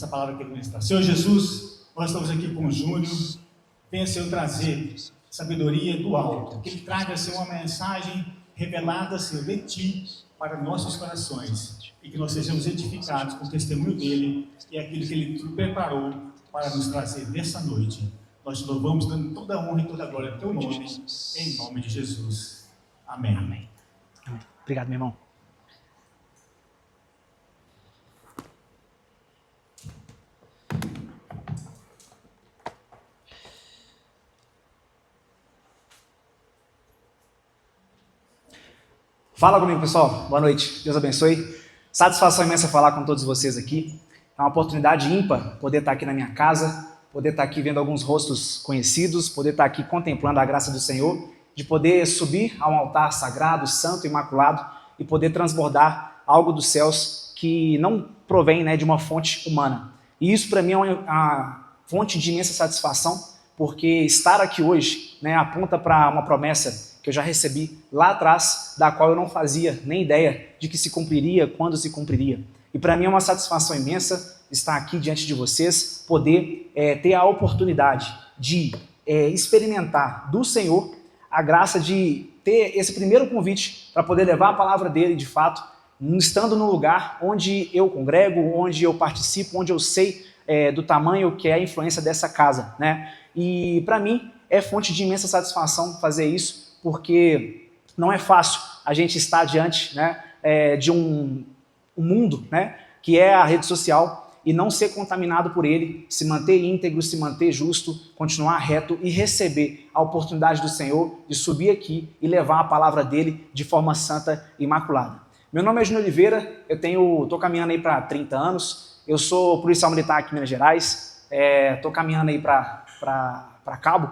essa palavra que ele ministrar. Senhor Jesus, nós estamos aqui com o Júnior. Venha, Senhor, trazer sabedoria do alto. Que ele traga, Senhor, uma mensagem revelada, Senhor, de Ti para nossos corações. E que nós sejamos edificados com o testemunho dele e aquilo que ele preparou para nos trazer nessa noite. Nós te louvamos, dando toda a honra e toda a glória ao Teu nome, em nome de Jesus. Amém. Amém. Obrigado, meu irmão. Fala comigo, pessoal. Boa noite. Deus abençoe. Satisfação imensa falar com todos vocês aqui. É uma oportunidade ímpar poder estar aqui na minha casa, poder estar aqui vendo alguns rostos conhecidos, poder estar aqui contemplando a graça do Senhor, de poder subir a um altar sagrado, santo, imaculado e poder transbordar algo dos céus que não provém, de uma fonte humana. E isso para mim é uma fonte de imensa satisfação, porque estar aqui hoje aponta para uma promessa que eu já recebi lá atrás, da qual eu não fazia nem ideia de que se cumpriria, quando se cumpriria. E para mim é uma satisfação imensa estar aqui diante de vocês, poder ter a oportunidade de experimentar do Senhor a graça de ter esse primeiro convite para poder levar a palavra dele, de fato, estando no lugar onde eu congrego, onde eu participo, onde eu sei do tamanho que é a influência dessa casa, E para mim é fonte de imensa satisfação fazer isso, porque não é fácil a gente estar diante de um mundo que é a rede social e não ser contaminado por ele, se manter íntegro, se manter justo, continuar reto e receber a oportunidade do Senhor de subir aqui e levar a palavra dele de forma santa e imaculada. Meu nome é Júnior Oliveira, eu estou caminhando aí para 30 anos, eu sou policial militar aqui em Minas Gerais, estou caminhando aí para cabo,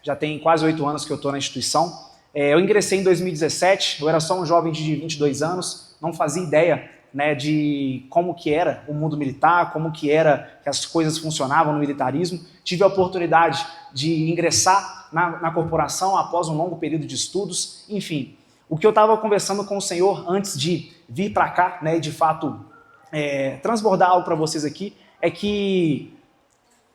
Já tem quase 8 anos que eu estou na instituição. Eu ingressei em 2017, eu era só um jovem de 22 anos, não fazia ideia de como que era o mundo militar, como que era que as coisas funcionavam no militarismo. Tive a oportunidade de ingressar na corporação após um longo período de estudos. Enfim, o que eu estava conversando com o Senhor antes de vir para cá, e de fato transbordar algo para vocês aqui, é que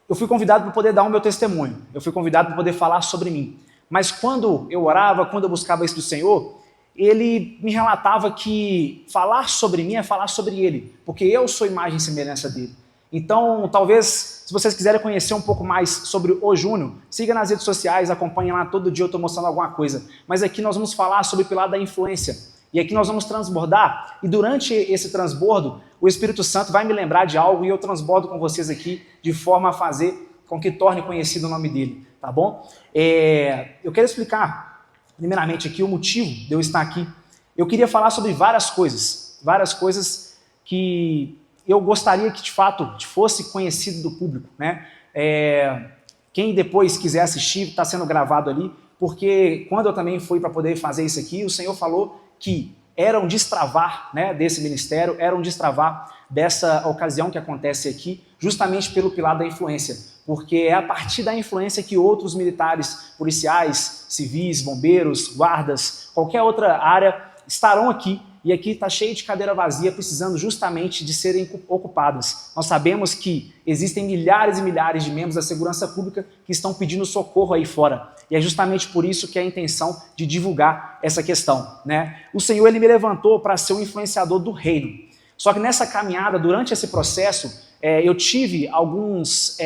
eu fui convidado para poder dar o meu testemunho, eu fui convidado para poder falar sobre mim. Mas quando eu orava, quando eu buscava isso do Senhor, ele me relatava que falar sobre mim é falar sobre ele, porque eu sou imagem e semelhança dele. Então, talvez, se vocês quiserem conhecer um pouco mais sobre o Júnior, siga nas redes sociais, acompanhem lá, todo dia eu estou mostrando alguma coisa. Mas aqui nós vamos falar sobre o pilar da influência. E aqui nós vamos transbordar, e durante esse transbordo, o Espírito Santo vai me lembrar de algo e eu transbordo com vocês aqui de forma a fazer com que torne conhecido o nome dele, tá bom? Eu quero explicar, primeiramente aqui, o motivo de eu estar aqui. Eu queria falar sobre várias coisas que eu gostaria que de fato fosse conhecido do público, Quem depois quiser assistir, está sendo gravado ali, porque quando eu também fui para poder fazer isso aqui, o Senhor falou que era um destravar desse ministério, era um destravar dessa ocasião que acontece aqui, justamente pelo pilar da influência, porque é a partir da influência que outros militares, policiais, civis, bombeiros, guardas, qualquer outra área estarão aqui, e aqui está cheio de cadeira vazia, precisando justamente de serem ocupadas. Nós sabemos que existem milhares e milhares de membros da segurança pública que estão pedindo socorro aí fora. E é justamente por isso que é a intenção de divulgar essa questão. O Senhor ele me levantou para ser um influenciador do reino. Só que nessa caminhada, durante esse processo, eu tive alguns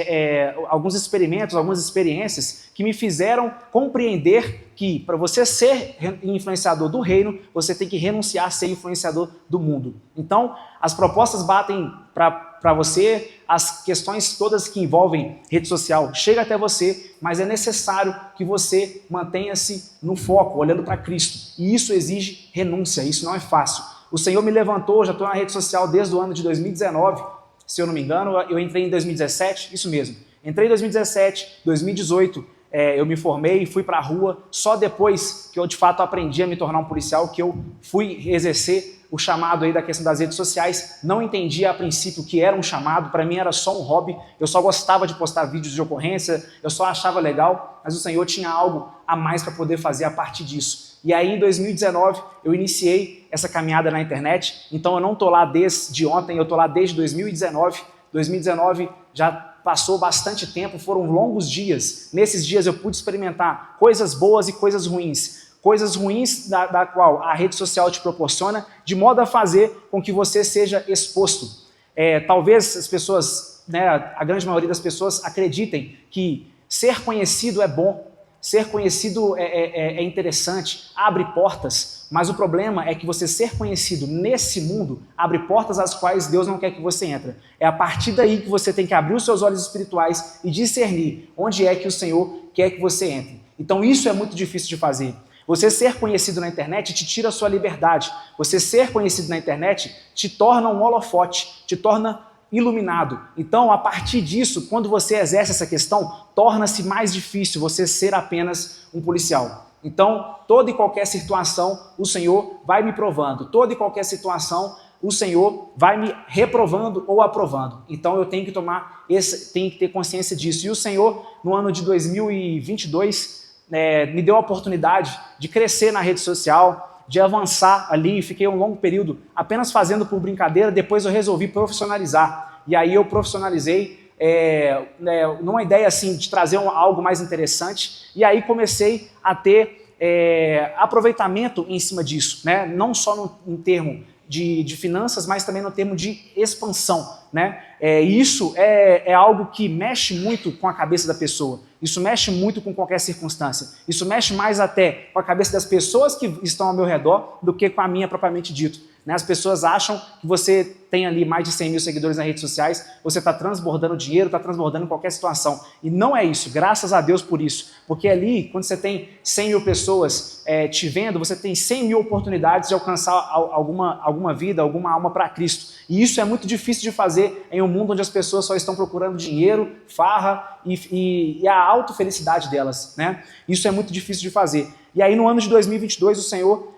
experimentos, algumas experiências que me fizeram compreender que para você ser influenciador do reino, você tem que renunciar a ser influenciador do mundo. Então, as propostas batem para você, as questões todas que envolvem rede social chegam até você, mas é necessário que você mantenha-se no foco, olhando para Cristo. E isso exige renúncia, isso não é fácil. O Senhor me levantou, já estou na rede social desde o ano de 2019, se eu não me engano, eu entrei em 2017, isso mesmo. Entrei em 2017, 2018, eu me formei e fui para a rua, só depois que eu de fato aprendi a me tornar um policial, que eu fui exercer o chamado aí da questão das redes sociais. Não entendia a princípio que era um chamado, para mim era só um hobby, eu só gostava de postar vídeos de ocorrência, eu só achava legal, mas o Senhor tinha algo a mais para poder fazer a partir disso. E aí em 2019 eu iniciei essa caminhada na internet, então eu não estou lá desde ontem, eu estou lá desde 2019, 2019 já passou bastante tempo, foram longos dias. Nesses dias eu pude experimentar coisas boas e coisas ruins. Coisas ruins da qual a rede social te proporciona, de modo a fazer com que você seja exposto. Talvez as pessoas, né, a grande maioria das pessoas acreditem que ser conhecido é bom, ser conhecido é interessante, abre portas, mas o problema é que você ser conhecido nesse mundo abre portas às quais Deus não quer que você entre. É a partir daí que você tem que abrir os seus olhos espirituais e discernir onde é que o Senhor quer que você entre. Então isso é muito difícil de fazer. Você ser conhecido na internet te tira a sua liberdade. Você ser conhecido na internet te torna um holofote, te torna iluminado. Então, a partir disso, quando você exerce essa questão, torna-se mais difícil você ser apenas um policial. Então, toda e qualquer situação, o Senhor vai me provando. Toda e qualquer situação, o Senhor vai me reprovando ou aprovando. Então, eu tenho que ter consciência disso. E o Senhor, no ano de 2022, me deu a oportunidade de crescer na rede social, de avançar ali, fiquei um longo período apenas fazendo por brincadeira, depois eu resolvi profissionalizar. E aí eu profissionalizei numa ideia assim de trazer algo mais interessante, e aí comecei a ter aproveitamento em cima disso, né? Não só em termo de finanças, mas também no termo de expansão, né? Isso é algo que mexe muito com a cabeça da pessoa. Isso mexe muito com qualquer circunstância. Isso mexe mais até com a cabeça das pessoas que estão ao meu redor do que com a minha propriamente dito. As pessoas acham que você tem ali mais de 100 mil seguidores nas redes sociais, você está transbordando dinheiro, está transbordando qualquer situação. E não é isso, graças a Deus por isso. Porque ali, quando você tem 100 mil pessoas te vendo, você tem 100 mil oportunidades de alcançar alguma vida, alguma alma para Cristo. E isso é muito difícil de fazer em um mundo onde as pessoas só estão procurando dinheiro, farra e a autofelicidade delas, né? Isso é muito difícil de fazer. E aí no ano de 2022 o Senhor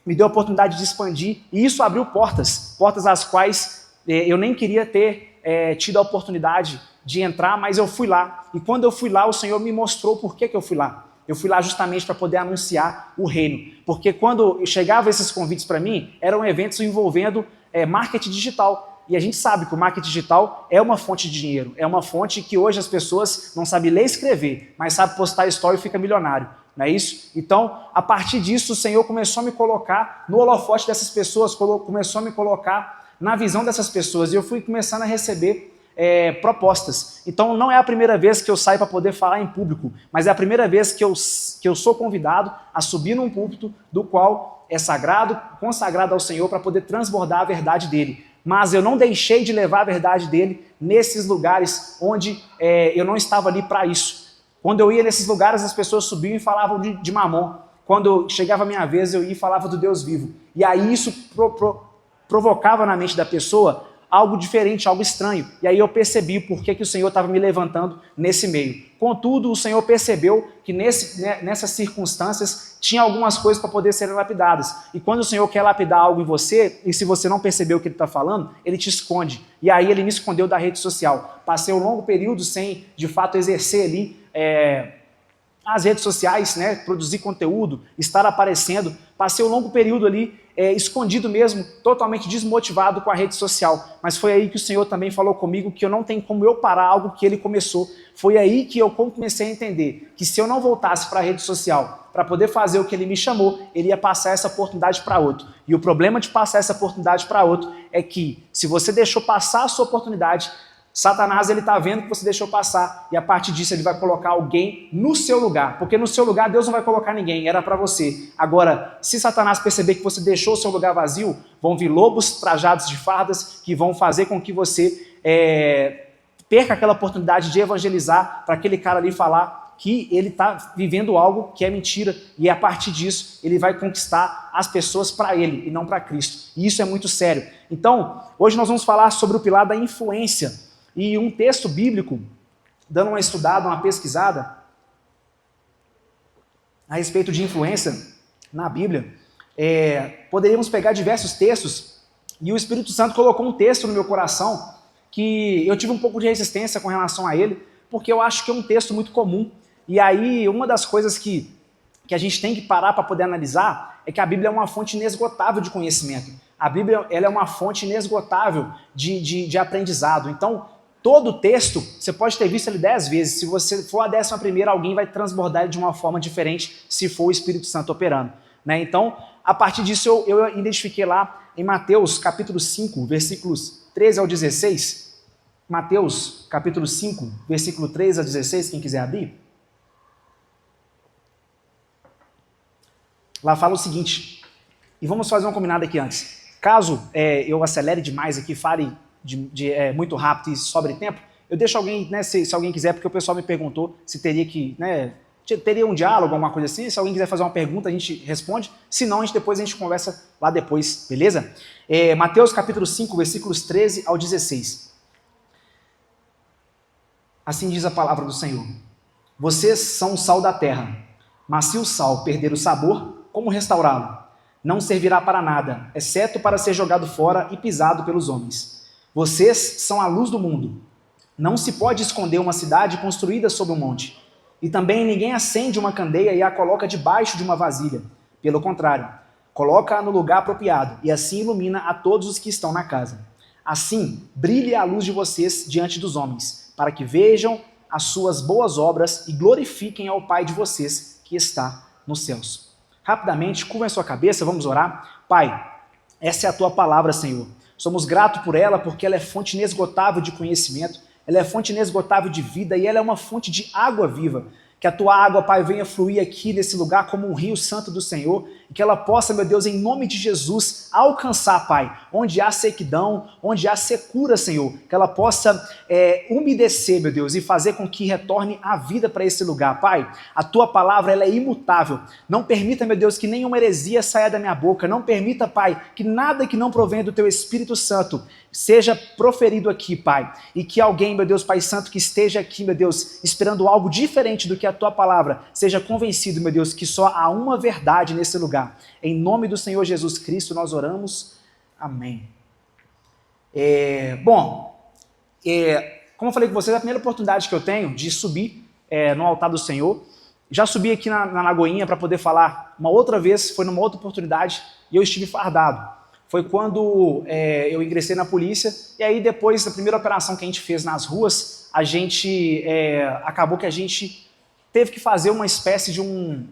me deu a oportunidade de expandir, e isso abriu portas às quais eu nem queria ter tido a oportunidade de entrar, mas eu fui lá. E quando eu fui lá, o Senhor me mostrou por que eu fui lá. Eu fui lá justamente para poder anunciar o reino. Porque quando chegavam esses convites para mim, eram eventos envolvendo marketing digital. E a gente sabe que o marketing digital é uma fonte de dinheiro, é uma fonte que hoje as pessoas não sabem ler e escrever, mas sabem postar story e fica milionário. Não é isso? Então, a partir disso, o Senhor começou a me colocar no holofote dessas pessoas, começou a me colocar na visão dessas pessoas, e eu fui começando a receber propostas. Então, não é a primeira vez que eu saio para poder falar em público, mas é a primeira vez que eu sou convidado a subir num púlpito do qual é sagrado, consagrado ao Senhor, para poder transbordar a verdade dele. Mas eu não deixei de levar a verdade dele nesses lugares onde eu não estava ali para isso. Quando eu ia nesses lugares, as pessoas subiam e falavam de Mamon. Quando chegava a minha vez, eu ia e falava do Deus vivo. E aí isso provocava na mente da pessoa algo diferente, algo estranho. E aí eu percebi por que o Senhor estava me levantando nesse meio. Contudo, o Senhor percebeu que nessas circunstâncias tinha algumas coisas para poder serem lapidadas. E quando o Senhor quer lapidar algo em você, e se você não percebeu o que Ele está falando, Ele te esconde. E aí Ele me escondeu da rede social. Passei um longo período sem, de fato, exercer ali as redes sociais, né, produzir conteúdo, estar aparecendo. Passei um longo período ali escondido mesmo, totalmente desmotivado com a rede social. Mas foi aí que o Senhor também falou comigo que eu não tenho como eu parar algo que Ele começou. Foi aí que eu comecei a entender que se eu não voltasse para a rede social para poder fazer o que Ele me chamou, Ele ia passar essa oportunidade para outro. E o problema de passar essa oportunidade para outro é que se você deixou passar a sua oportunidade, Satanás, ele está vendo que você deixou passar, e a partir disso ele vai colocar alguém no seu lugar, porque no seu lugar Deus não vai colocar ninguém, era para você. Agora, se Satanás perceber que você deixou o seu lugar vazio, vão vir lobos trajados de fardas que vão fazer com que você perca aquela oportunidade de evangelizar para aquele cara ali falar que ele está vivendo algo que é mentira, e a partir disso ele vai conquistar as pessoas para ele e não para Cristo. E isso é muito sério. Então, hoje nós vamos falar sobre o pilar da influência. E um texto bíblico, dando uma estudada, uma pesquisada a respeito de influência na Bíblia, poderíamos pegar diversos textos, e o Espírito Santo colocou um texto no meu coração que eu tive um pouco de resistência com relação a ele, porque eu acho que é um texto muito comum. E aí, uma das coisas que que a gente tem que parar para poder analisar é que a Bíblia é uma fonte inesgotável de conhecimento. A Bíblia ela é uma fonte inesgotável de aprendizado. Então, todo o texto, você pode ter visto ele 10 vezes. Se você for a 11ª, alguém vai transbordar ele de uma forma diferente, se for o Espírito Santo operando. Né? Então, a partir disso, eu identifiquei lá em Mateus, capítulo 5, versículos 13 ao 16. Mateus, capítulo 5, versículo 13 a 16, quem quiser abrir. Lá fala o seguinte, e vamos fazer uma combinada aqui antes. Caso eu acelere demais aqui, fale muito rápido e sobre tempo, eu deixo alguém, né, se alguém quiser, porque o pessoal me perguntou se teria que, né, teria um diálogo, alguma coisa assim. Se alguém quiser fazer uma pergunta, a gente responde. Se não, depois a gente conversa lá depois, beleza? Mateus capítulo 5, versículos 13 ao 16. Assim diz a palavra do Senhor. Vocês são o sal da terra, mas se o sal perder o sabor, como restaurá-lo? Não servirá para nada, exceto para ser jogado fora e pisado pelos homens. Vocês são a luz do mundo. Não se pode esconder uma cidade construída sobre um monte. E também ninguém acende uma candeia e a coloca debaixo de uma vasilha. Pelo contrário, coloca-a no lugar apropriado e assim ilumina a todos os que estão na casa. Assim, brilhe a luz de vocês diante dos homens, para que vejam as suas boas obras e glorifiquem ao Pai de vocês que está nos céus. Rapidamente, curva a sua cabeça, vamos orar. Pai, essa é a tua palavra, Senhor. Somos gratos por ela porque ela é fonte inesgotável de conhecimento, ela é fonte inesgotável de vida e ela é uma fonte de água viva. Que a tua água, Pai, venha fluir aqui nesse lugar como um rio santo do Senhor e que ela possa, meu Deus, em nome de Jesus, alcançar, Pai, onde há sequidão, onde há secura, Senhor, que ela possa umedecer, meu Deus, e fazer com que retorne a vida para esse lugar. Pai, a tua palavra, ela é imutável. Não permita, meu Deus, que nenhuma heresia saia da minha boca. Não permita, Pai, que nada que não provenha do teu Espírito Santo seja proferido aqui, Pai. E que alguém, meu Deus, Pai Santo, que esteja aqui, meu Deus, esperando algo diferente do que a tua palavra, seja convencido, meu Deus, que só há uma verdade nesse lugar. Em nome do Senhor Jesus Cristo nós oramos. Amém. Como eu falei com vocês, é a primeira oportunidade que eu tenho de subir no altar do Senhor. Já subi aqui na Lagoinha para poder falar uma outra vez, foi numa outra oportunidade, e eu estive fardado. Foi quando eu ingressei na polícia, e aí depois da primeira operação que a gente fez nas ruas, acabou que a gente teve que fazer uma espécie de um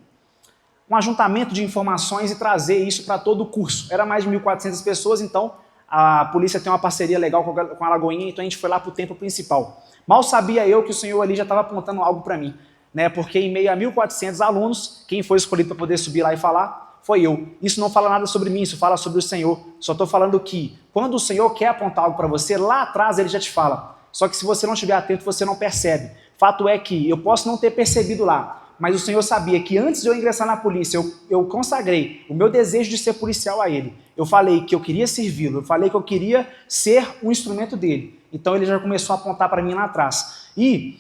ajuntamento de informações e trazer isso para todo o curso. Era mais de 1.400 pessoas, então a polícia tem uma parceria legal com a Lagoinha, então a gente foi lá para o templo principal. Mal sabia eu que o Senhor ali já estava apontando algo para mim, né? Porque em meio a 1.400 alunos, quem foi escolhido para poder subir lá e falar foi eu. Isso não fala nada sobre mim, isso fala sobre o Senhor. Só estou falando que quando o Senhor quer apontar algo para você, lá atrás ele já te fala. Só que se você não estiver atento, você não percebe. Fato é que eu posso não ter percebido lá, mas o Senhor sabia que antes de eu ingressar na polícia, eu consagrei o meu desejo de ser policial a Ele. Eu falei que eu queria servi-lo, eu falei que eu queria ser um instrumento dele. Então ele já começou a apontar para mim lá atrás. E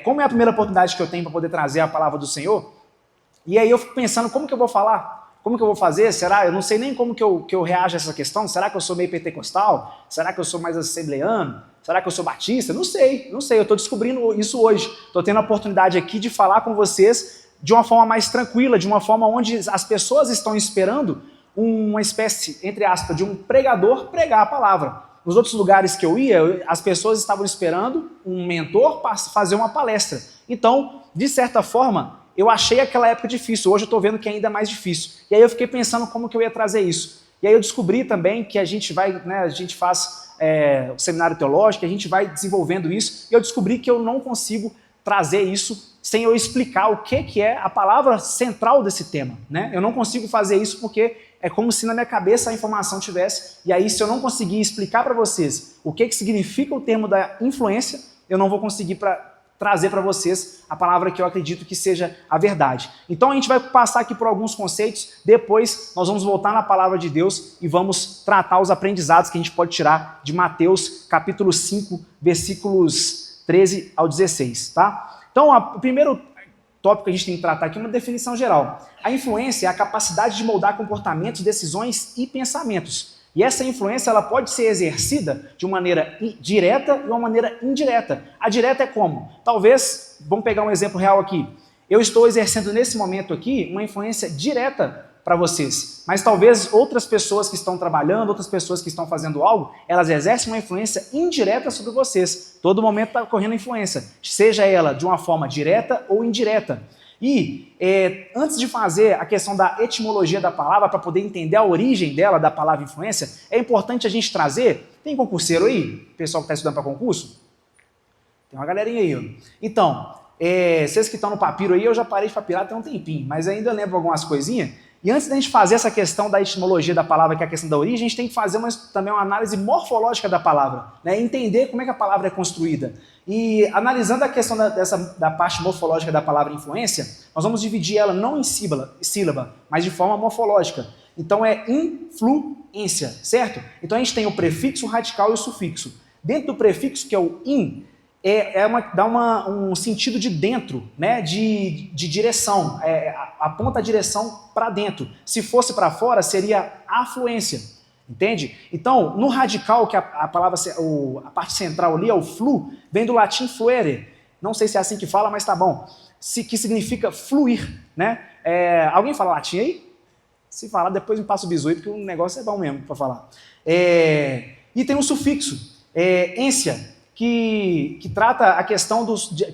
como é a primeira oportunidade que eu tenho para poder trazer a palavra do Senhor, e aí eu fico pensando, como que eu vou falar? Como que eu vou fazer? Será? Eu não sei nem como que eu reajo a essa questão. Será que eu sou meio pentecostal? Será que eu sou mais assembleano? Será que eu sou batista? Não sei. Eu estou descobrindo isso hoje. Estou tendo a oportunidade aqui de falar com vocês de uma forma mais tranquila, de uma forma onde as pessoas estão esperando uma espécie, entre aspas, de um pregador pregar a palavra. Nos outros lugares que eu ia, as pessoas estavam esperando um mentor para fazer uma palestra. Então, de certa forma, eu achei aquela época difícil. Hoje eu estou vendo que é ainda mais difícil. E aí eu fiquei pensando como que eu ia trazer isso. E aí eu descobri também que a gente faz o seminário teológico, a gente vai desenvolvendo isso, e eu descobri que eu não consigo trazer isso sem eu explicar o que é a palavra central desse tema, né? Eu não consigo fazer isso porque é como se na minha cabeça a informação tivesse, e aí se eu não conseguir explicar para vocês o que significa o termo da influência, eu não vou conseguir trazer para vocês a palavra que eu acredito que seja a verdade. Então a gente vai passar aqui por alguns conceitos, depois nós vamos voltar na palavra de Deus e vamos tratar os aprendizados que a gente pode tirar de Mateus capítulo 5, versículos 13 ao 16, tá? Então o primeiro tópico que a gente tem que tratar aqui é uma definição geral. A influência é a capacidade de moldar comportamentos, decisões e pensamentos. E essa influência ela pode ser exercida de uma maneira direta e uma maneira indireta. A direta é como? Talvez, vamos pegar um exemplo real aqui. eu estou exercendo nesse momento aqui uma influência direta para vocês, mas talvez outras pessoas que estão trabalhando, outras pessoas que estão fazendo algo, elas exercem uma influência indireta sobre vocês. Todo momento está ocorrendo influência, seja ela de uma forma direta ou indireta. E antes de fazer a questão da etimologia da palavra, para poder entender a origem dela, da palavra influência, é importante a gente trazer... Tem concurseiro aí? Pessoal que está estudando para concurso? Tem uma galerinha aí. Ó. Então, vocês que estão no papiro aí, eu já parei de papirar tem um tempinho, mas ainda lembro algumas coisinhas. E antes da gente fazer essa questão da etimologia da palavra, que é a questão da origem, a gente tem que fazer também uma análise morfológica da palavra, né? Entender como é que a palavra é construída. E analisando a questão da parte morfológica da palavra influência, nós vamos dividir ela não em sílaba, mas de forma morfológica. Então é influência, certo? Então a gente tem o prefixo, o radical e o sufixo. Dentro do prefixo, que é o in, dá um sentido de dentro, né? de direção, aponta a direção para dentro. Se fosse para fora, seria afluência, entende? Então, no radical, que a palavra, a parte central ali é o flu, vem do latim fluere, não sei se é assim que fala, mas tá bom, que significa fluir, né? Alguém fala latim aí? Se falar, depois me passa o bisu aí, porque o negócio é bom mesmo para falar. E tem um sufixo, ência, que trata a questão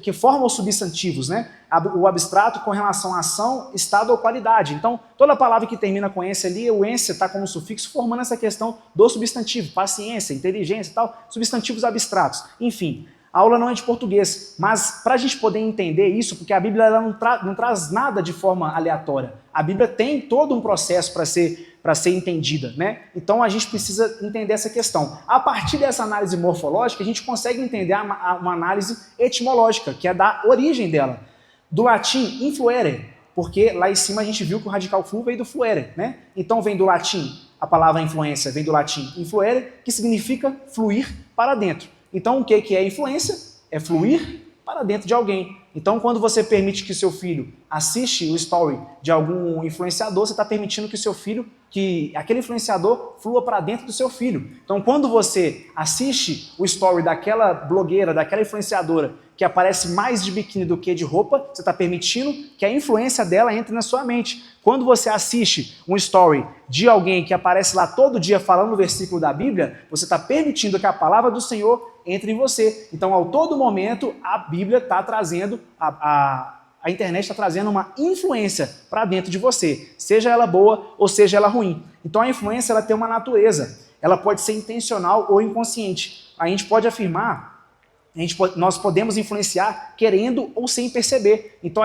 que forma os substantivos, né? O abstrato com relação à ação, estado ou qualidade. Então, toda palavra que termina com ência ali, o ência está como sufixo, formando essa questão do substantivo, paciência, inteligência e tal, substantivos abstratos. Enfim, a aula não é de português, mas para a gente poder entender isso, porque a Bíblia ela não traz nada de forma aleatória. A Bíblia tem todo um processo para ser entendida, né? Então a gente precisa entender essa questão. A partir dessa análise morfológica, a gente consegue entender uma análise etimológica, que é da origem dela. Do latim influere, porque lá em cima a gente viu que o radical flu veio do fluere, né? Então vem do latim, a palavra influência vem do latim influere, que significa fluir para dentro. Então o que é influência? É fluir para dentro de alguém. Então, quando você permite que seu filho assiste o story de algum influenciador, você está permitindo que o seu filho, que aquele influenciador flua para dentro do seu filho. Então, quando você assiste o story daquela blogueira, daquela influenciadora, que aparece mais de biquíni do que de roupa, você está permitindo que a influência dela entre na sua mente. Quando você assiste um story de alguém que aparece lá todo dia falando o versículo da Bíblia, você está permitindo que a palavra do Senhor entre em você. Então, ao todo momento, a Bíblia está trazendo, a internet está trazendo uma influência para dentro de você, seja ela boa ou seja ela ruim. Então, a influência ela tem uma natureza, ela pode ser intencional ou inconsciente. A gente pode afirmar, nós podemos influenciar querendo ou sem perceber. Então,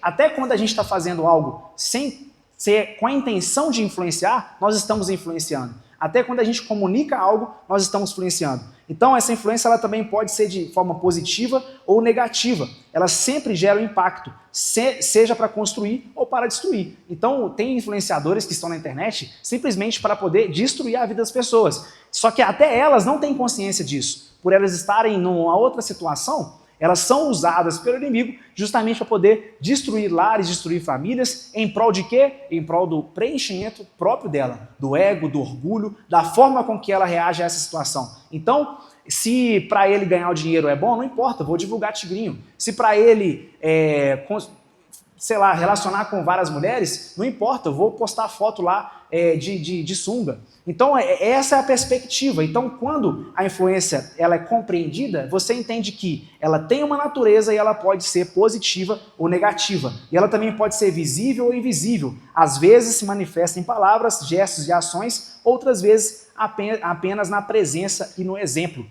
até quando a gente está fazendo algo sem ser com a intenção de influenciar, nós estamos influenciando. Até quando a gente comunica algo, nós estamos influenciando. Então, essa influência ela também pode ser de forma positiva ou negativa. Ela sempre gera um impacto, seja para construir ou para destruir. Então, tem influenciadores que estão na internet simplesmente para poder destruir a vida das pessoas. Só que até elas não têm consciência disso. Por elas estarem numa outra situação, elas são usadas pelo inimigo justamente para poder destruir lares, destruir famílias, em prol de quê? Em prol do preenchimento próprio dela, do ego, do orgulho, da forma com que ela reage a essa situação. Então, se para ele ganhar o dinheiro é bom, não importa, vou divulgar tigrinho. Se para ele, relacionar com várias mulheres, não importa, eu vou postar foto lá de sunga. Então, essa é a perspectiva. Então, quando a influência ela é compreendida, você entende que ela tem uma natureza e ela pode ser positiva ou negativa. E ela também pode ser visível ou invisível. Às vezes se manifesta em palavras, gestos e ações, outras vezes apenas na presença e no exemplo.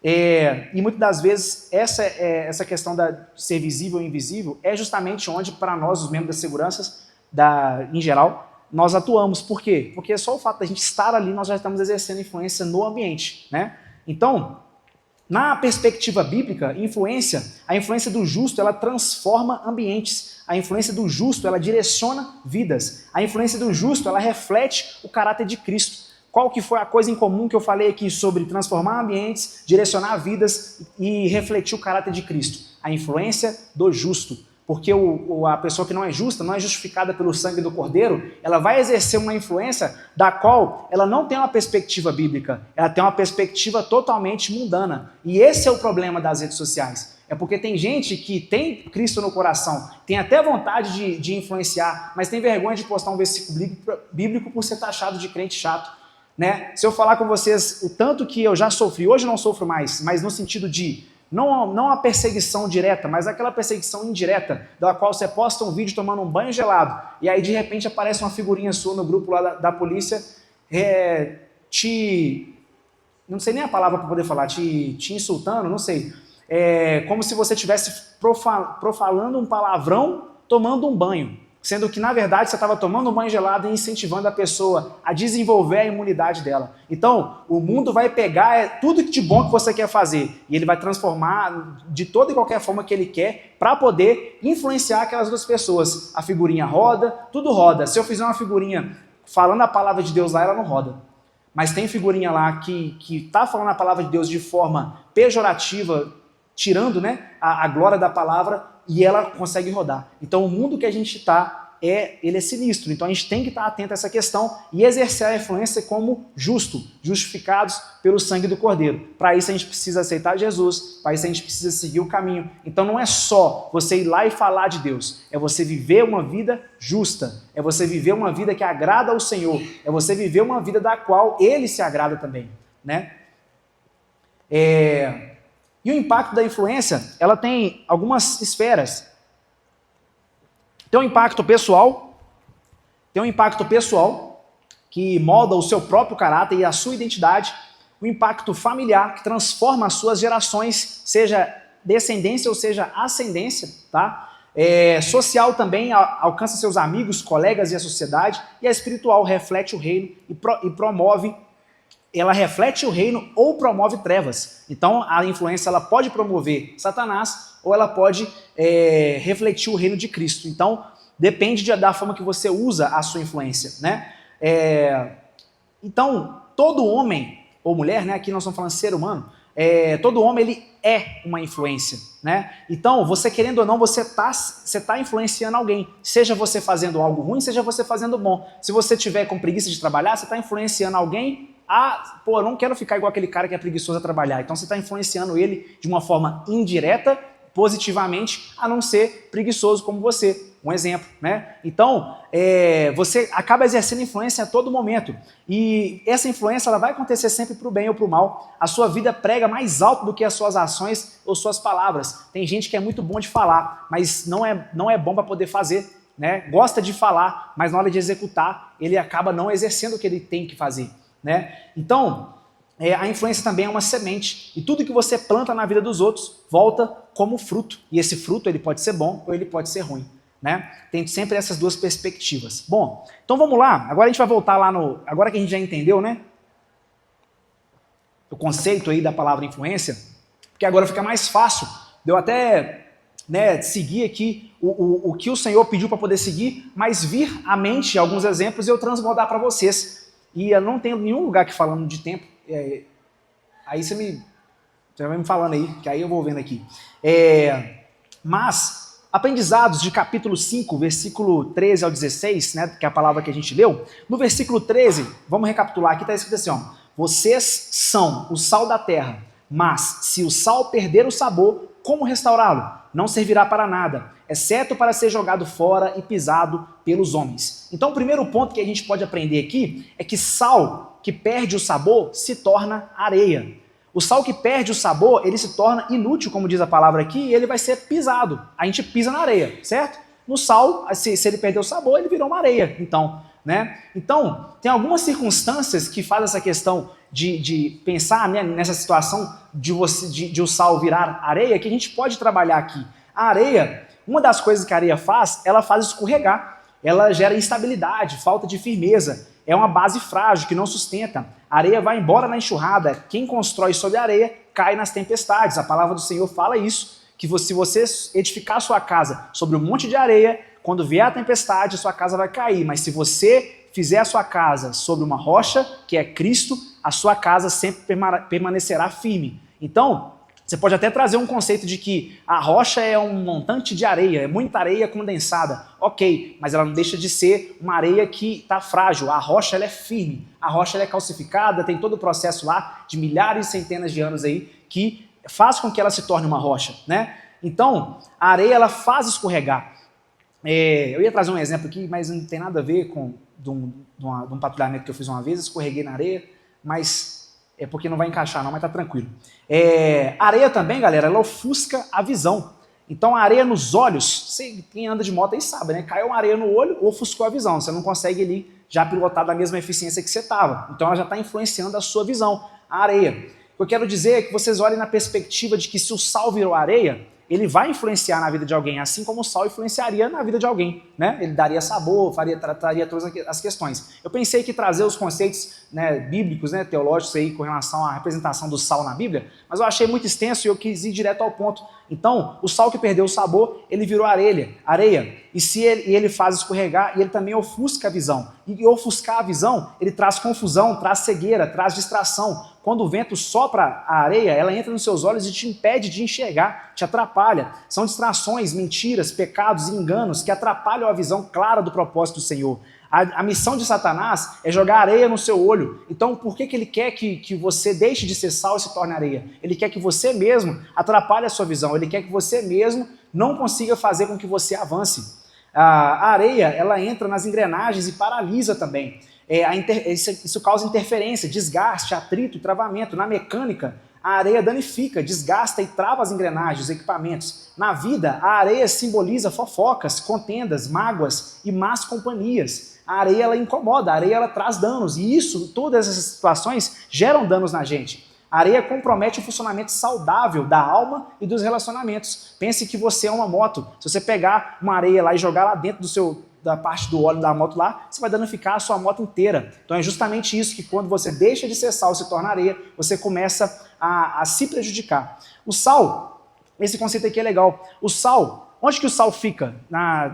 E muitas das vezes essa questão de ser visível ou invisível é justamente onde, para nós, os membros da segurança, em geral, nós atuamos. Por quê? Porque só o fato da gente estar ali, nós já estamos exercendo influência no ambiente, né? Então, na perspectiva bíblica, a influência do justo, ela transforma ambientes. A influência do justo, ela direciona vidas. A influência do justo, ela reflete o caráter de Cristo. Qual que foi a coisa em comum que eu falei aqui sobre transformar ambientes, direcionar vidas e refletir o caráter de Cristo? A influência do justo. Porque a pessoa que não é justa, não é justificada pelo sangue do Cordeiro, ela vai exercer uma influência da qual ela não tem uma perspectiva bíblica, ela tem uma perspectiva totalmente mundana. E esse é o problema das redes sociais. É porque tem gente que tem Cristo no coração, tem até vontade de influenciar, mas tem vergonha de postar um versículo bíblico por ser taxado de crente chato, né? Se eu falar com vocês o tanto que eu já sofri, hoje não sofro mais, mas no sentido de não a perseguição direta, mas aquela perseguição indireta, da qual você posta um vídeo tomando um banho gelado, e aí de repente aparece uma figurinha sua no grupo lá da polícia, não sei nem a palavra para poder falar, te insultando, não sei, como se você estivesse profalando um palavrão tomando um banho, sendo que na verdade você estava tomando um banho gelado e incentivando a pessoa a desenvolver a imunidade dela. Então, o mundo vai pegar tudo de bom que você quer fazer e ele vai transformar de toda e qualquer forma que ele quer para poder influenciar aquelas duas pessoas. A figurinha roda, tudo roda. Se eu fizer uma figurinha falando a palavra de Deus lá, ela não roda. Mas tem figurinha lá que está falando a palavra de Deus de forma pejorativa, tirando, né, a glória da palavra, e ela consegue rodar. Então o mundo que a gente está, ele é sinistro. Então a gente tem que estar atento a essa questão e exercer a influência como justificados pelo sangue do Cordeiro. Para isso a gente precisa aceitar Jesus, para isso a gente precisa seguir o caminho. Então não é só você ir lá e falar de Deus, é você viver uma vida justa, é você viver uma vida que agrada ao Senhor, é você viver uma vida da qual Ele se agrada também, né? E o impacto da influência, ela tem algumas esferas. Tem um impacto pessoal que molda o seu próprio caráter e a sua identidade. O impacto familiar, que transforma as suas gerações, seja descendência ou seja ascendência, tá? Social também, alcança seus amigos, colegas e a sociedade. E a espiritual reflete o reino e promove. Ela reflete o reino ou promove trevas. Então, a influência ela pode promover Satanás ou ela pode refletir o reino de Cristo. Então, depende da forma que você usa a sua influência, né? Então, todo homem ou mulher, né? Aqui nós estamos falando ser humano, todo homem ele é uma influência, né? Então, você querendo ou não, você tá influenciando alguém. Seja você fazendo algo ruim, seja você fazendo bom. Se você tiver com preguiça de trabalhar, você está influenciando alguém. Eu não quero ficar igual aquele cara que é preguiçoso a trabalhar. Então você está influenciando ele de uma forma indireta, positivamente, a não ser preguiçoso como você. Um exemplo, né? Então, você acaba exercendo influência a todo momento. E essa influência ela vai acontecer sempre para o bem ou para o mal. A sua vida prega mais alto do que as suas ações ou suas palavras. Tem gente que é muito bom de falar, mas não é bom para poder fazer, né? Gosta de falar, mas na hora de executar, ele acaba não exercendo o que ele tem que fazer, né? Então, a influência também é uma semente, e tudo que você planta na vida dos outros volta como fruto, e esse fruto ele pode ser bom ou ele pode ser ruim, né? Tem sempre essas duas perspectivas. Bom, então vamos lá, agora a gente vai voltar lá agora que a gente já entendeu, né, o conceito aí da palavra influência, porque agora fica mais fácil de eu até, né, seguir aqui o que o Senhor pediu para poder seguir, mas vir à mente alguns exemplos e eu transbordar para vocês. E eu não tenho nenhum lugar aqui falando de tempo. Aí você vai me falando aí, que aí eu vou vendo aqui. Mas, aprendizados de capítulo 5, versículo 13 ao 16, né, que é a palavra que a gente leu. No versículo 13, vamos recapitular, aqui está escrito assim, ó, vocês são o sal da terra, mas se o sal perder o sabor, como restaurá-lo? Não servirá para nada, exceto para ser jogado fora e pisado pelos homens. Então o primeiro ponto que a gente pode aprender aqui é que sal que perde o sabor se torna areia. O sal que perde o sabor, ele se torna inútil, como diz a palavra aqui, e ele vai ser pisado. A gente pisa na areia, certo? No sal, se ele perder o sabor, ele virou uma areia, então, né? Então, tem algumas circunstâncias que fazem essa questão de pensar, né, nessa situação de o sal virar areia, que a gente pode trabalhar aqui. A areia, uma das coisas que a areia faz, ela faz escorregar, ela gera instabilidade, falta de firmeza, é uma base frágil que não sustenta. A areia vai embora na enxurrada, quem constrói sobre a areia cai nas tempestades. A palavra do Senhor fala isso, que se você edificar a sua casa sobre um monte de areia, quando vier a tempestade, sua casa vai cair, mas se você fizer a sua casa sobre uma rocha, que é Cristo, a sua casa sempre permanecerá firme. Então, você pode até trazer um conceito de que a rocha é um montante de areia, é muita areia condensada. Ok, mas ela não deixa de ser uma areia que está frágil. A rocha ela é firme, a rocha ela é calcificada, tem todo o processo lá de milhares e centenas de anos aí que faz com que ela se torne uma rocha, né? Então, a areia, ela faz escorregar. Eu ia trazer um exemplo aqui, mas não tem nada a ver com de um patrulhamento que eu fiz uma vez, escorreguei na areia, mas é porque não vai encaixar não, mas tá tranquilo. A areia também, galera, ela ofusca a visão. Então, a areia nos olhos, quem anda de moto aí sabe, né? Caiu uma areia no olho, ofuscou a visão, você não consegue ali já pilotar da mesma eficiência que você estava. Então, ela já está influenciando a sua visão, a areia. O que eu quero dizer é que vocês olhem na perspectiva de que se o sal virou areia, ele vai influenciar na vida de alguém, assim como o sal influenciaria na vida de alguém, né? Ele daria sabor, traria todas as questões. Eu pensei que trazer os conceitos, né, bíblicos, né, teológicos aí com relação à representação do sal na Bíblia, mas eu achei muito extenso e eu quis ir direto ao ponto. Então, o sal que perdeu o sabor, ele virou areia, e ele faz escorregar e ele também ofusca a visão. E ofuscar a visão, ele traz confusão, traz cegueira, traz distração. Quando o vento sopra a areia, ela entra nos seus olhos e te impede de enxergar, te atrapalha. São distrações, mentiras, pecados e enganos que atrapalham a visão clara do propósito do Senhor. A missão de Satanás é jogar areia no seu olho. Então, por que ele quer que você deixe de ser sal e se torne areia? Ele quer que você mesmo atrapalhe a sua visão. Ele quer que você mesmo não consiga fazer com que você avance. A areia, ela entra nas engrenagens e paralisa também. Isso causa interferência, desgaste, atrito e travamento. Na mecânica, a areia danifica, desgasta e trava as engrenagens, os equipamentos. Na vida, a areia simboliza fofocas, contendas, mágoas e más companhias. A areia, ela incomoda, a areia, ela traz danos. E todas essas situações geram danos na gente. A areia compromete o funcionamento saudável da alma e dos relacionamentos. Pense que você é uma moto. Se você pegar uma areia lá e jogar lá dentro da parte do óleo da moto lá, você vai danificar a sua moto inteira. Então é justamente isso que quando você deixa de ser sal e se torna areia, você começa a se prejudicar. O sal, esse conceito aqui é legal. O sal, onde que o sal fica?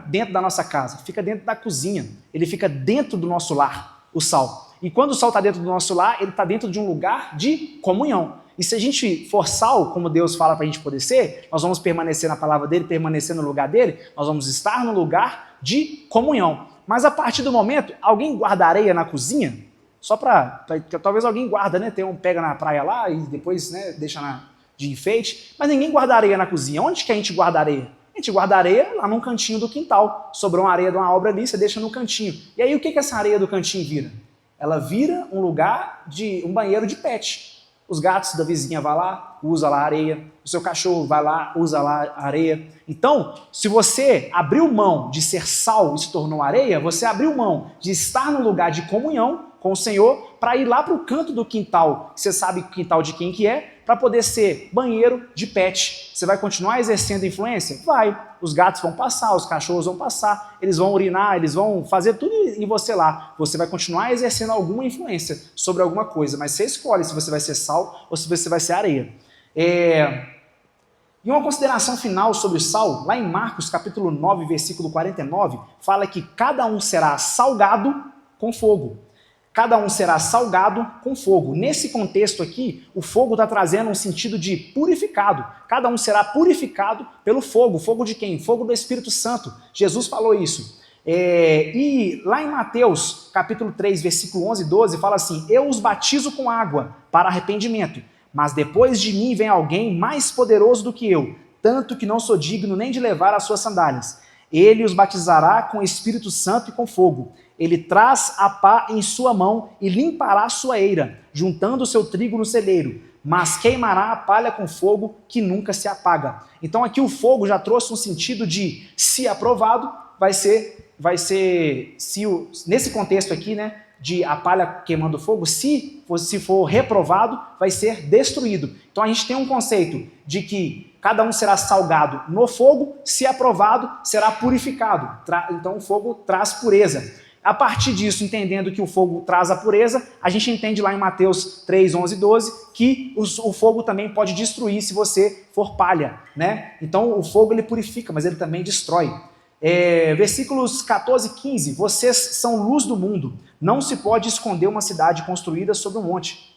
Dentro da nossa casa. Fica dentro da cozinha. Ele fica dentro do nosso lar, o sal. E quando o sal está dentro do nosso lar, ele está dentro de um lugar de comunhão. E se a gente for sal, como Deus fala para a gente poder ser, nós vamos permanecer na palavra dele, permanecer no lugar dele, nós vamos estar no lugar de comunhão. Mas a partir do momento, alguém guarda areia na cozinha? Só talvez alguém guarda, né? Pega na praia lá e depois, né, deixa de enfeite. Mas ninguém guarda areia na cozinha. Onde que a gente guarda areia? A gente guarda areia lá num cantinho do quintal. Sobrou uma areia de uma obra ali, você deixa no cantinho. E aí o que essa areia do cantinho vira? Ela vira um lugar um banheiro de pet. Os gatos da vizinha vão lá, usa lá a areia. O seu cachorro vai lá, usa lá a areia. Então, se você abriu mão de ser sal e se tornou areia, você abriu mão de estar no lugar de comunhão com o Senhor para ir lá para o canto do quintal, você sabe o quintal de quem que é, para poder ser banheiro de pet. Você vai continuar exercendo influência? Vai. Os gatos vão passar, os cachorros vão passar, eles vão urinar, eles vão fazer tudo em você lá. Você vai continuar exercendo alguma influência sobre alguma coisa, mas você escolhe se você vai ser sal ou se você vai ser areia. E uma consideração final sobre o sal, lá em Marcos capítulo 9, versículo 49, fala que cada um será salgado com fogo. Cada um será salgado com fogo. Nesse contexto aqui, o fogo está trazendo um sentido de purificado. Cada um será purificado pelo fogo. Fogo de quem? Fogo do Espírito Santo. Jesus falou isso. E lá em Mateus, capítulo 3, versículo 11 e 12, fala assim: eu os batizo com água para arrependimento, mas depois de mim vem alguém mais poderoso do que eu, tanto que não sou digno nem de levar as suas sandálias. Ele os batizará com o Espírito Santo e com fogo. Ele traz a pá em sua mão e limpará a sua eira, juntando o seu trigo no celeiro, mas queimará a palha com fogo que nunca se apaga. Então aqui o fogo já trouxe um sentido de, se aprovado, nesse contexto aqui, né, de a palha queimando fogo, se for reprovado, vai ser destruído. Então a gente tem um conceito de que cada um será salgado no fogo, se aprovado, será purificado. Então o fogo traz pureza. A partir disso, entendendo que o fogo traz a pureza, a gente entende lá em Mateus 3, 11 e 12, que o fogo também pode destruir se você for palha, né? Então o fogo ele purifica, mas ele também destrói. Versículos 14 e 15, vocês são luz do mundo, não se pode esconder uma cidade construída sobre um monte.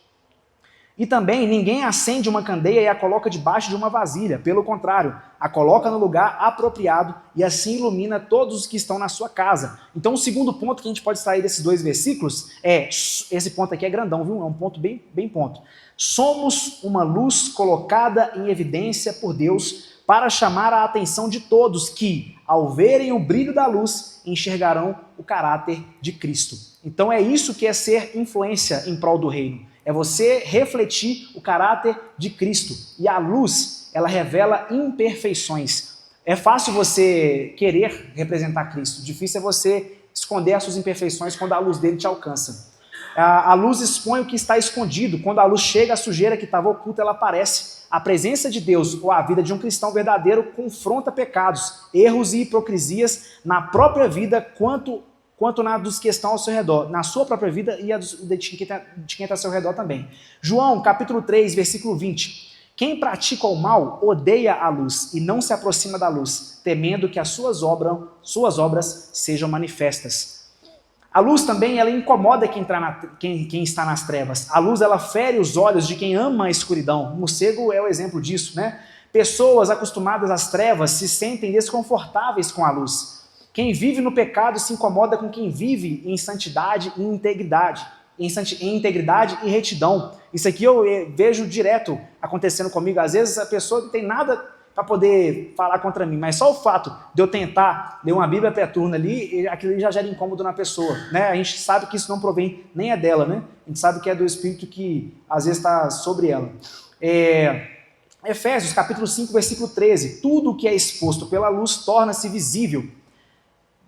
E também ninguém acende uma candeia e a coloca debaixo de uma vasilha. Pelo contrário, a coloca no lugar apropriado e assim ilumina todos os que estão na sua casa. Então o segundo ponto que a gente pode extrair desses 2 versículos é, esse ponto aqui é grandão, viu? É um ponto bem ponto. Somos uma luz colocada em evidência por Deus para chamar a atenção de todos que, ao verem o brilho da luz, enxergarão o caráter de Cristo. Então é isso que é ser influência em prol do reino. É você refletir o caráter de Cristo. E a luz, ela revela imperfeições. É fácil você querer representar Cristo. Difícil é você esconder as suas imperfeições quando a luz dele te alcança. A luz expõe o que está escondido. Quando a luz chega, a sujeira que estava oculta, ela aparece. A presença de Deus ou a vida de um cristão verdadeiro confronta pecados, erros e hipocrisias na própria vida quanto na dos que estão ao seu redor, na sua própria vida e a de quem está ao seu redor também. João, capítulo 3, versículo 20. Quem pratica o mal odeia a luz e não se aproxima da luz, temendo que as suas obras sejam manifestas. A luz também, ela incomoda quem está nas trevas. A luz, ela fere os olhos de quem ama a escuridão. O morcego é o exemplo disso, né? Pessoas acostumadas às trevas se sentem desconfortáveis com a luz. Quem vive no pecado se incomoda com quem vive em santidade e integridade, em integridade e retidão. Isso aqui eu vejo direto acontecendo comigo. Às vezes a pessoa não tem nada para poder falar contra mim, mas só o fato de eu tentar ler uma Bíblia Peturna ali, aquilo já gera incômodo na pessoa, né? A gente sabe que isso não provém nem é dela, né? A gente sabe que é do Espírito que às vezes está sobre ela. Efésios capítulo 5, versículo 13. Tudo o que é exposto pela luz torna-se visível.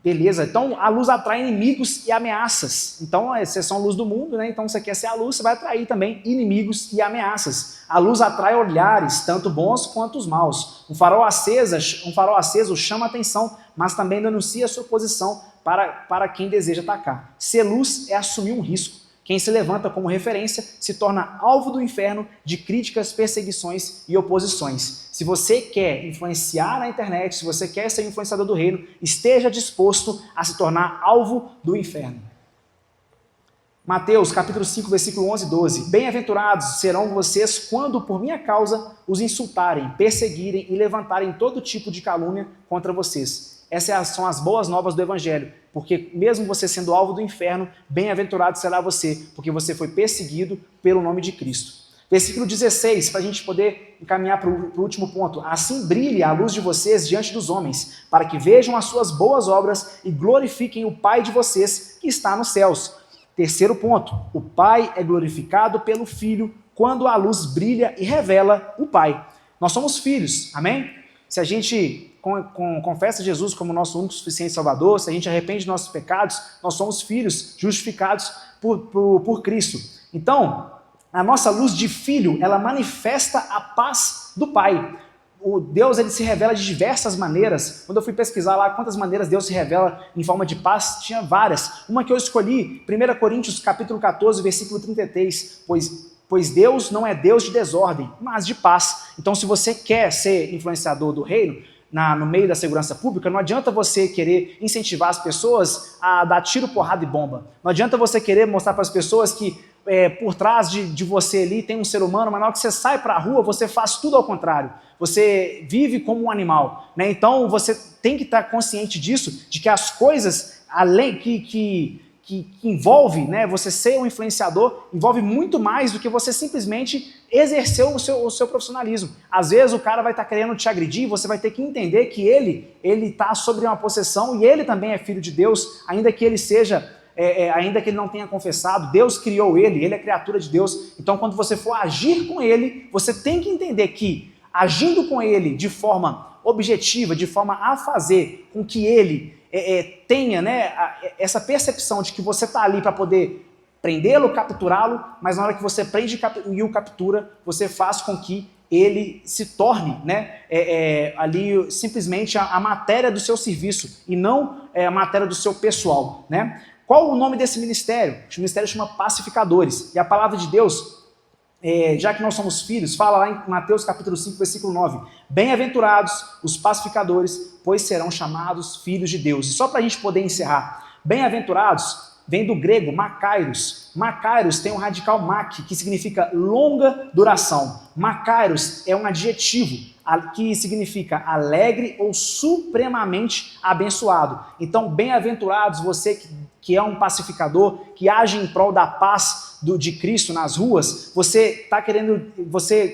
Beleza, então a luz atrai inimigos e ameaças. Então, vocês são a luz do mundo, né? Então você quer ser a luz, você vai atrair também inimigos e ameaças. A luz atrai olhares, tanto bons quanto os maus. Um farol aceso chama a atenção, mas também denuncia a sua posição para quem deseja atacar. Ser luz é assumir um risco. Quem se levanta como referência se torna alvo do inferno de críticas, perseguições e oposições. Se você quer influenciar na internet, se você quer ser influenciador do reino, esteja disposto a se tornar alvo do inferno. Mateus capítulo 5, versículo 11 e 12. Bem-aventurados serão vocês quando por minha causa os insultarem, perseguirem e levantarem todo tipo de calúnia contra vocês. Essas são as boas novas do Evangelho, porque mesmo você sendo alvo do inferno, bem-aventurado será você, porque você foi perseguido pelo nome de Cristo. Versículo 16, para a gente poder encaminhar para o último ponto. Assim brilhe a luz de vocês diante dos homens, para que vejam as suas boas obras e glorifiquem o Pai de vocês que está nos céus. Terceiro ponto, o Pai é glorificado pelo Filho quando a luz brilha e revela o Pai. Nós somos filhos, amém? Se a gente confessa Jesus como nosso único suficiente Salvador, se a gente arrepende de nossos pecados, nós somos filhos justificados por Cristo. Então, a nossa luz de filho, ela manifesta a paz do Pai. O Deus, ele se revela de diversas maneiras. Quando eu fui pesquisar lá quantas maneiras Deus se revela em forma de paz, tinha várias. Uma que eu escolhi, 1 Coríntios capítulo 14, versículo 33, pois Deus não é Deus de desordem, mas de paz. Então, se você quer ser influenciador do reino, no meio da segurança pública, não adianta você querer incentivar as pessoas a dar tiro, porrada e bomba. Não adianta você querer mostrar para as pessoas que por trás de você ali tem um ser humano, mas na hora que você sai para a rua, você faz tudo ao contrário. Você vive como um animal, né? Então, você tem que estar consciente disso, de que as coisas, além que envolve, né, você ser um influenciador, envolve muito mais do que você simplesmente exercer o seu profissionalismo. Às vezes o cara vai estar querendo te agredir, você vai ter que entender que ele está sobre uma possessão e ele também é filho de Deus, ainda que ele seja, ainda que ele não tenha confessado, Deus criou ele é criatura de Deus. Então, quando você for agir com ele, você tem que entender que, agindo com ele de forma objetiva, de forma a fazer com que ele tenha, né, essa percepção de que você está ali para poder prendê-lo, capturá-lo, mas na hora que você prende e o captura, você faz com que ele se torne, né, ali simplesmente a matéria do seu serviço e não a matéria do seu pessoal, né? Qual o nome desse ministério? O ministério chama Pacificadores. E a palavra de Deus, já que nós somos filhos, fala lá em Mateus capítulo 5, versículo 9. Bem-aventurados os pacificadores, pois serão chamados filhos de Deus. E só para a gente poder encerrar, bem-aventurados vem do grego makairos. Makairos tem um radical mak, que significa longa duração. Makairos é um adjetivo que significa alegre ou supremamente abençoado. Então, bem-aventurados você que é um pacificador, que age em prol da paz de Cristo nas ruas,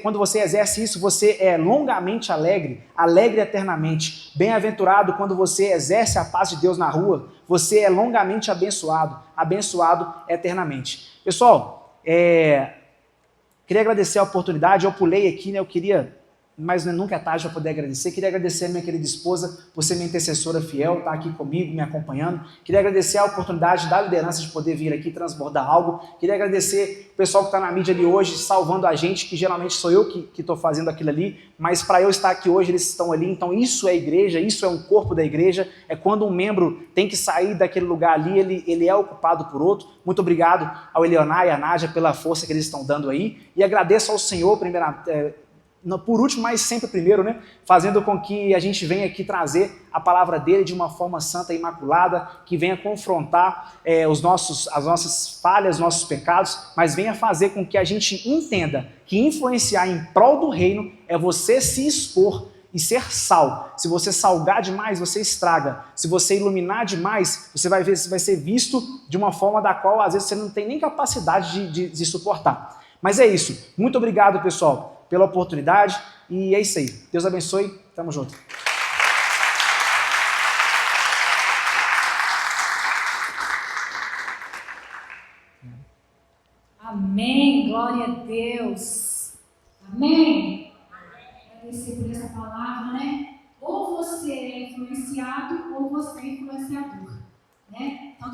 quando você exerce isso, você é longamente alegre, alegre eternamente. Bem-aventurado quando você exerce a paz de Deus na rua, você é longamente abençoado, abençoado eternamente. Pessoal, queria agradecer a oportunidade, eu pulei aqui, né? Eu queria, mas nunca é tarde para poder agradecer. Queria agradecer a minha querida esposa por ser minha intercessora fiel, estar aqui comigo, me acompanhando. Queria agradecer a oportunidade da liderança de poder vir aqui transbordar algo. Queria agradecer o pessoal que está na mídia ali hoje, salvando a gente, que geralmente sou eu que estou fazendo aquilo ali, mas para eu estar aqui hoje, eles estão ali. Então isso é igreja, isso é um corpo da igreja. É quando um membro tem que sair daquele lugar ali, ele é ocupado por outro. Muito obrigado ao Eleonar e à Nádia pela força que eles estão dando aí. E agradeço ao Senhor, por último, mas sempre primeiro, né? Fazendo com que a gente venha aqui trazer a palavra dele de uma forma santa e imaculada, que venha confrontar as nossas falhas, os nossos pecados, mas venha fazer com que a gente entenda que influenciar em prol do reino é você se expor e ser sal. Se você salgar demais, você estraga. Se você iluminar demais, você vai ser visto de uma forma da qual às vezes você não tem nem capacidade de suportar. Mas é isso. Muito obrigado, pessoal, pela oportunidade, e é isso aí. Deus abençoe, tamo junto. Amém, glória a Deus. Amém. Agradecer por essa palavra, né? Ou você é influenciado, ou você é influenciador, né? Então,